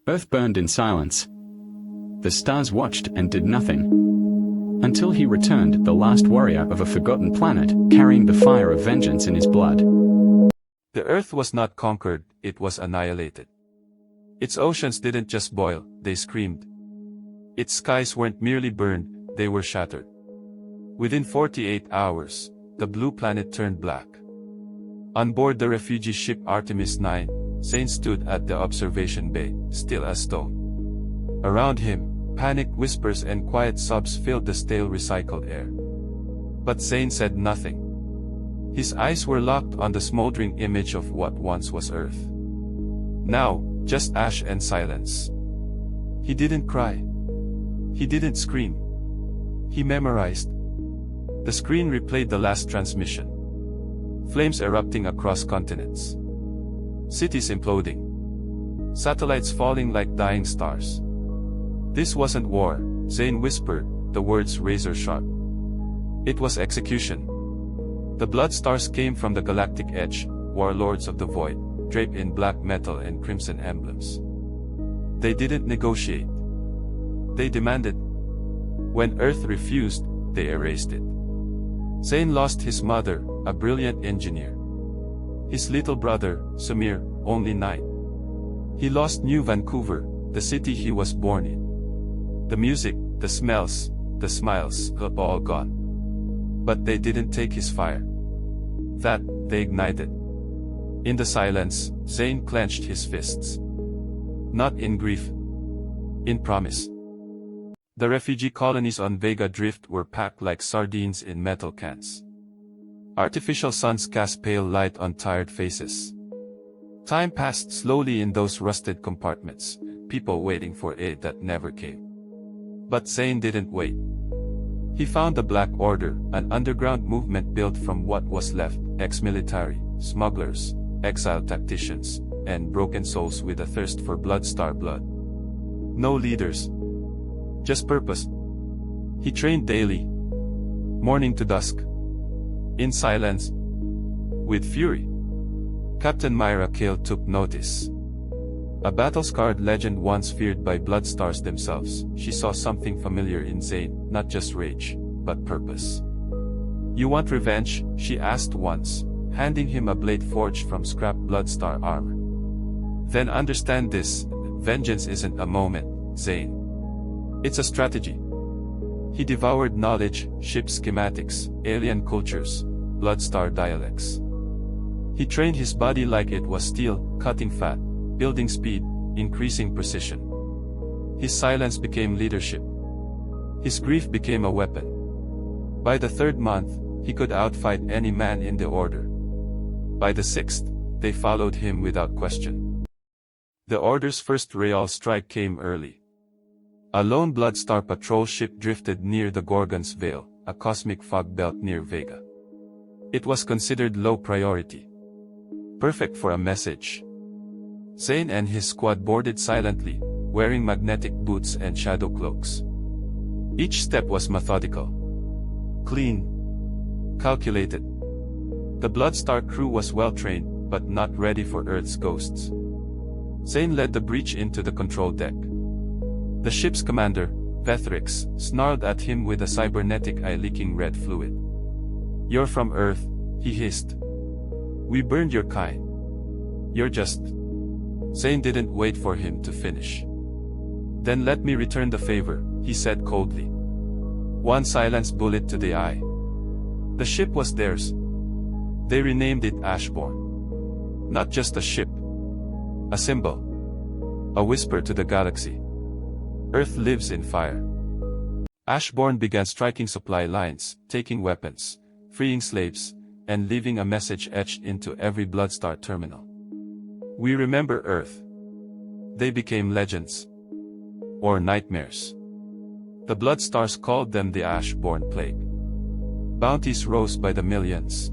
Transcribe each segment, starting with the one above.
Earth burned in silence. The stars watched and did nothing. Until he returned, the last warrior of a forgotten planet, carrying the fire of vengeance in his blood. The Earth was not conquered, it was annihilated. Its oceans didn't just boil, they screamed. Its skies weren't merely burned, they were shattered. Within 48 hours, the blue planet turned black. On board the refugee ship Artemis 9, Zane stood at the observation bay, still as stone. Around him, panicked whispers and quiet sobs filled the stale recycled air. But Zane said nothing. His eyes were locked on the smoldering image of what once was Earth. Now, just ash and silence. He didn't cry. He didn't scream. He memorized. The screen replayed the last transmission. Flames erupting across continents. Cities imploding. Satellites falling like dying stars. This wasn't war, Zane whispered, the words razor sharp. It was execution. The Bloodstars came from the galactic edge, warlords of the void, draped in black metal and crimson emblems. They didn't negotiate. They demanded. When Earth refused, they erased it. Zane lost his mother, a brilliant engineer. His little brother, Samir, only 9. He lost New Vancouver, the city he was born in. The music, the smells, the smiles, were all gone. But they didn't take his fire. That, they ignited. In the silence, Zane clenched his fists. Not in grief. In promise. The refugee colonies on Vega Drift were packed like sardines in metal cans. Artificial suns cast pale light on tired faces. Time passed slowly in those rusted compartments, people waiting for aid that never came. But Zane didn't wait. He found the Black Order, an underground movement built from what was left, ex-military, smugglers, exiled tacticians, and broken souls with a thirst for Bloodstar blood. No leaders. Just purpose. He trained daily. Morning to dusk. In silence. With fury. Captain Commander Kael took notice. A battle-scarred legend once feared by Bloodstars themselves, she saw something familiar in Zane, not just rage, but purpose. You want revenge? She asked once, handing him a blade forged from scrap Bloodstar armor. Then understand this, vengeance isn't a moment, Zane. It's a strategy. He devoured knowledge, ship schematics, alien cultures, Bloodstar dialects. He trained his body like it was steel, cutting fat, building speed, increasing precision. His silence became leadership. His grief became a weapon. By the 3rd month, he could outfight any man in the Order. By the 6th, they followed him without question. The Order's first real strike came early. A lone Bloodstar patrol ship drifted near the Gorgon's Veil, a cosmic fog belt near Vega. It was considered low priority. Perfect for a message. Zane and his squad boarded silently, wearing magnetic boots and shadow cloaks. Each step was methodical. Clean. Calculated. The Bloodstar crew was well-trained, but not ready for Earth's ghosts. Zane led the breach into the control deck. The ship's commander, Vethrix, snarled at him with a cybernetic eye leaking red fluid. You're from Earth, he hissed. We burned your kind. You're just... Zane didn't wait for him to finish. Then let me return the favor, he said coldly. One silenced bullet to the eye. The ship was theirs. They renamed it Ashbourne. Not just a ship. A symbol. A whisper to the galaxy. Earth lives in fire. Ashbourne began striking supply lines, taking weapons, freeing slaves, and leaving a message etched into every Bloodstar terminal. We remember Earth. They became legends. Or nightmares. The Bloodstars called them the Ashbourne Plague. Bounties rose by the millions.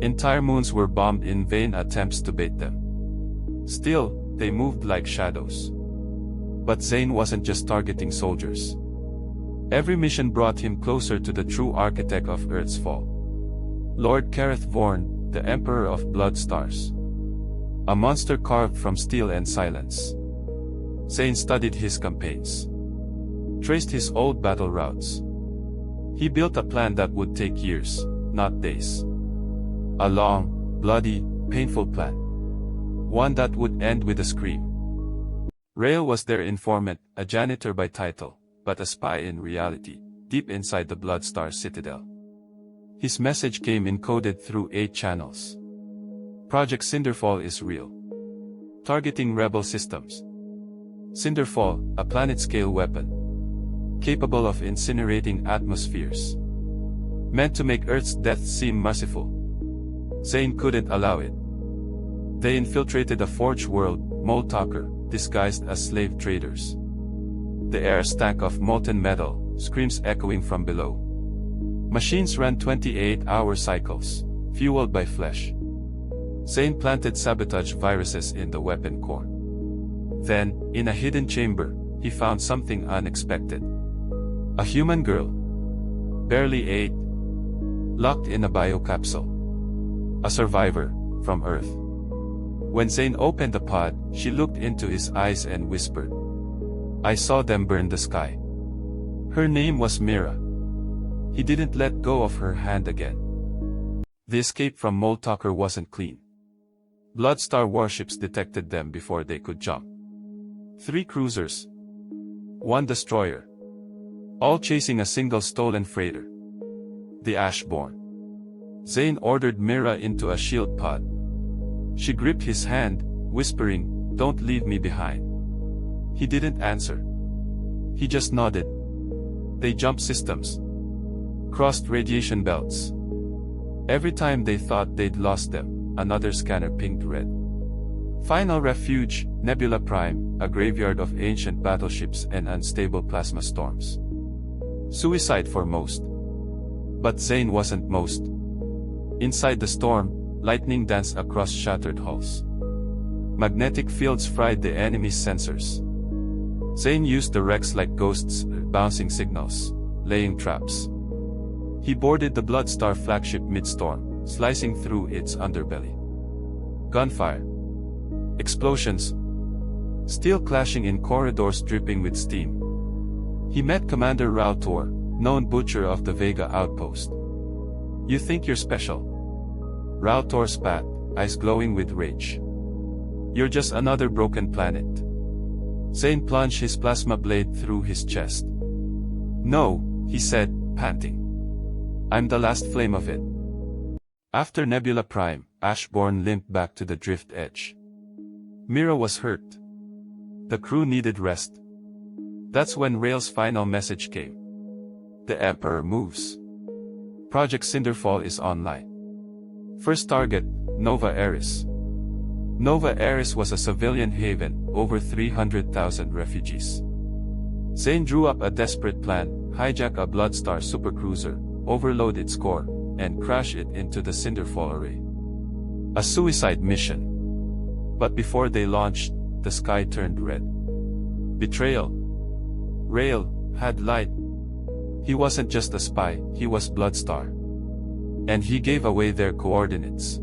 Entire moons were bombed in vain attempts to bait them. Still, they moved like shadows. But Zane wasn't just targeting soldiers. Every mission brought him closer to the true architect of Earth's fall. Lord Kareth Vorn, the Emperor of Bloodstars. A monster carved from steel and silence. Zane studied his campaigns, traced his old battle routes. He built a plan that would take years, not days. A long, bloody, painful plan. One that would end with a scream. Rael was their informant, a janitor by title, but a spy in reality, deep inside the Bloodstars citadel. His message came encoded through 8 channels. Project Cinderfall is real. Targeting rebel systems. Cinderfall, a planet-scale weapon, capable of incinerating atmospheres. Meant to make Earth's death seem merciful. Zane couldn't allow it. They infiltrated a forge world, Moltalker, disguised as slave traders. The air stank of molten metal, screams echoing from below. Machines ran 28-hour cycles, fueled by flesh. Zane planted sabotage viruses in the weapon core. Then, in a hidden chamber, he found something unexpected. A human girl. Barely 8. Locked in a biocapsule. A survivor, from Earth. When Zane opened the pod, she looked into his eyes and whispered, "I saw them burn the sky." Her name was Mira. He didn't let go of her hand again. The escape from Moltalker wasn't clean. Bloodstar warships detected them before they could jump. 3 cruisers. 1 destroyer. All chasing a single stolen freighter. The Ashborn. Zane ordered Mira into a shield pod. She gripped his hand, whispering, "Don't leave me behind." He didn't answer. He just nodded. They jumped systems. Crossed radiation belts. Every time they thought they'd lost them, another scanner pinged red. Final refuge, Nebula Prime, a graveyard of ancient battleships and unstable plasma storms. Suicide for most. But Zane wasn't most. Inside the storm, lightning danced across shattered hulls. Magnetic fields fried the enemy's sensors. Zane used the wrecks like ghosts, bouncing signals, laying traps. He boarded the Bloodstar flagship mid-storm, slicing through its underbelly. Gunfire. Explosions. Steel clashing in corridors dripping with steam. He met Commander Kael, known butcher of the Vega outpost. "You think you're special?" Kael spat, eyes glowing with rage. "You're just another broken planet." Zane plunged his plasma blade through his chest. "No," he said, panting. "I'm the last flame of it." After Nebula Prime, Ashborn limped back to the drift edge. Mira was hurt. The crew needed rest. That's when Rael's final message came. "The Emperor moves. Project Cinderfall is online. First target, Nova Eris." Nova Eris was a civilian haven, over 300,000 refugees. Zane drew up a desperate plan, hijack a Bloodstar supercruiser, overload its core, and crash it into the Cinderfall array. A suicide mission. But before they launched, the sky turned red. Betrayal. Rael had lied. He wasn't just a spy, he was Bloodstar. And he gave away their coordinates.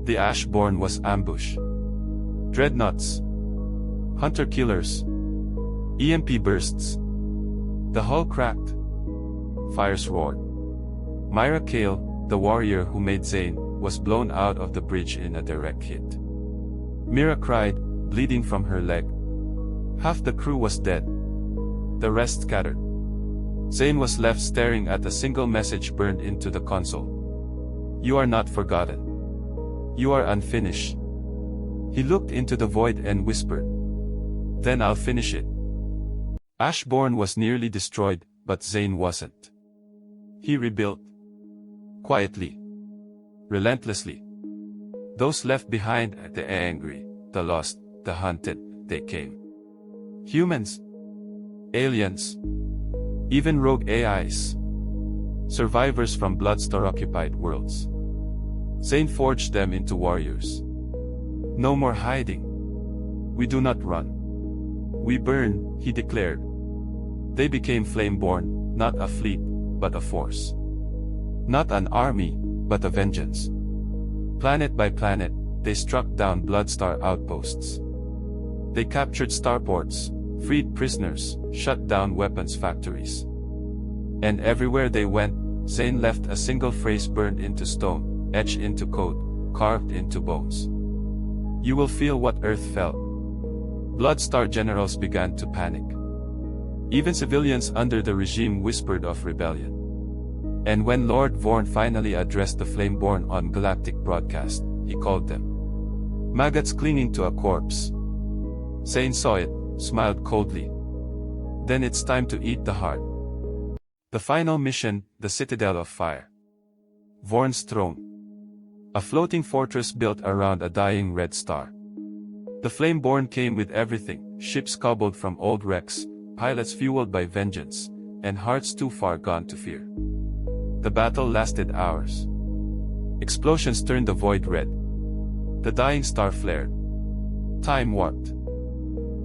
The Ashborn was ambush. Dreadnoughts. Hunter-killers. EMP bursts. The hull cracked. Fires roared. Kael, the warrior who made Zane, was blown out of the bridge in a direct hit. Mira cried, bleeding from her leg. Half the crew was dead. The rest scattered. Zane was left staring at a single message burned into the console. "You are not forgotten. You are unfinished." He looked into the void and whispered, "Then I'll finish it." Ashborn was nearly destroyed, but Zane wasn't. He rebuilt. Quietly. Relentlessly. Those left behind, the angry, the lost, the hunted, they came. Humans. Aliens. Even rogue AIs. Survivors from Bloodstar-occupied worlds. Zane forged them into warriors. "No more hiding. We do not run. We burn," he declared. They became Flameborn, not a fleet, but a force. Not an army, but a vengeance. Planet by planet, they struck down Bloodstar outposts. They captured starports, freed prisoners, shut down weapons factories. And everywhere they went, Zane left a single phrase burned into stone, etched into code, carved into bones. You will feel what Earth felt. Bloodstar generals began to panic. Even civilians under the regime whispered of rebellion. And when Lord Vorn finally addressed the Flameborn on galactic broadcast, he called them maggots clinging to a corpse. Zane saw it, smiled coldly. Then it's time to eat the heart. The final mission, the Citadel of Fire. Vorn's throne. A floating fortress built around a dying red star. The Flameborn came with everything, ships cobbled from old wrecks, pilots fueled by vengeance, and hearts too far gone to fear. The battle lasted hours. Explosions turned the void red. The dying star flared. Time warped.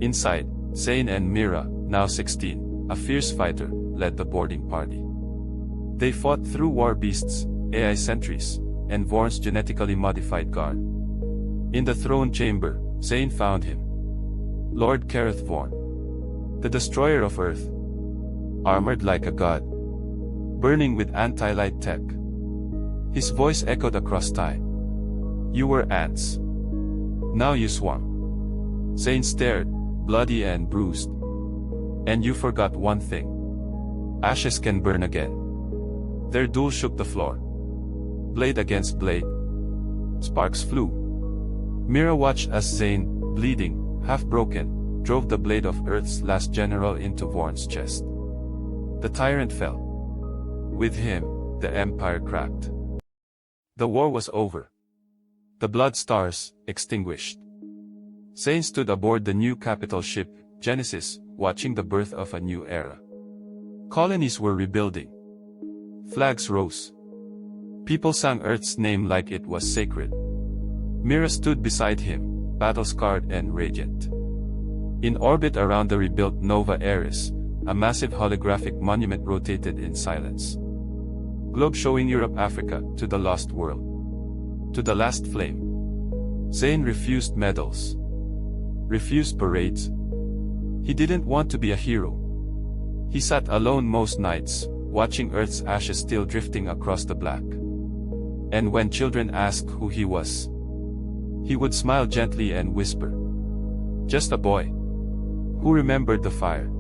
Inside, Zane and Mira, now 16, a fierce fighter, led the boarding party. They fought through war beasts, AI sentries, and Vorn's genetically modified guard. In the throne chamber, Zane found him. Lord Kareth Vorn. The destroyer of Earth. Armored like a god. Burning with anti-light tech. His voice echoed across time. You were ants. Now you swarm. Zane stared, bloody and bruised. And you forgot one thing. Ashes can burn again. Their duel shook the floor. Blade against blade. Sparks flew. Mira watched as Zane, bleeding, half-broken, drove the blade of Earth's last general into Vorn's chest. The tyrant fell. With him, the Empire cracked. The war was over. The Bloodstars, extinguished. Zane stood aboard the new capital ship, Genesis, watching the birth of a new era. Colonies were rebuilding. Flags rose. People sang Earth's name like it was sacred. Mira stood beside him, battle-scarred and radiant. In orbit around the rebuilt Nova Eris, a massive holographic monument rotated in silence. Globe showing Europe, Africa, to the lost world. To the last flame. Zane refused medals. Refused parades. He didn't want to be a hero. He sat alone most nights, watching Earth's ashes still drifting across the black. And when children asked who he was, he would smile gently and whisper, "Just a boy who remembered the fire."